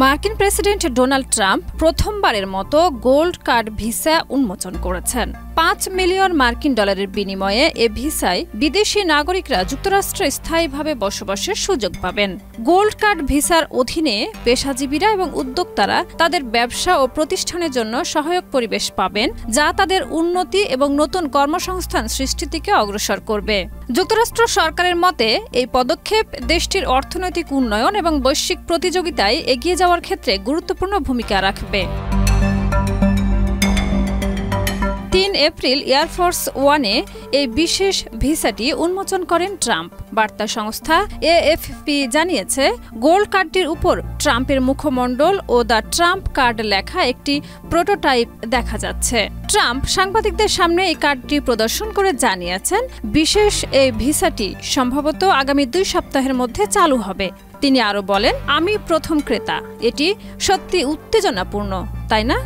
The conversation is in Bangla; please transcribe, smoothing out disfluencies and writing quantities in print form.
মার্কিন প্রেসিডেন্ট ডোনাল্ড ট্রাম্প প্রথমবারের মতো গোল্ড কার্ড ভিসা উন্মোচন করেছেন। $5 মিলিয়ন মার্কিন ডলারের বিনিময়ে এ ভিসায় বিদেশি নাগরিকরা যুক্তরাষ্ট্রে স্থায়ীভাবে বসবাসের সুযোগ পাবেন। গোল্ড কার্ড ভিসার অধীনে পেশাজীবীরা এবং উদ্যোক্তারা তাদের ব্যবসা ও প্রতিষ্ঠানের জন্য সহায়ক পরিবেশ পাবেন, যা তাদের উন্নতি এবং নতুন কর্মসংস্থান সৃষ্টির দিকে অগ্রসর করবে। যুক্তরাষ্ট্র সরকারের মতে এই পদক্ষেপ দেশটির অর্থনৈতিক উন্নয়ন এবং বৈশ্বিক প্রতিযোগিতায় এগিয়ে যাওয়ার ক্ষেত্রে গুরুত্বপূর্ণ ভূমিকা রাখবে। 3 এপ্রিল এয়ারফোর্স ওয়ানে এই বিশেষ ভিসাটি উন্মোচন করেন ট্রাম্প। বার্তা সংস্থা AFP জানিয়েছে, গোল্ড কার্ডটির উপর ট্রাম্পের মুখমণ্ডল ও দ্য ট্রাম্প কার্ড লেখা একটি প্রোটোটাইপ দেখা যাচ্ছে। ট্রাম্প সাংবাদিকদের সামনে এই কার্ডটি প্রদর্শন করে জানিয়েছেন, বিশেষ এই ভিসাটি সম্ভবত আগামী 2 সপ্তাহের মধ্যে চালু হবে। তিনি আরও বলেন, আমি প্রথম ক্রেতা। এটি সত্যি উত্তেজনাপূর্ণ, তাই না?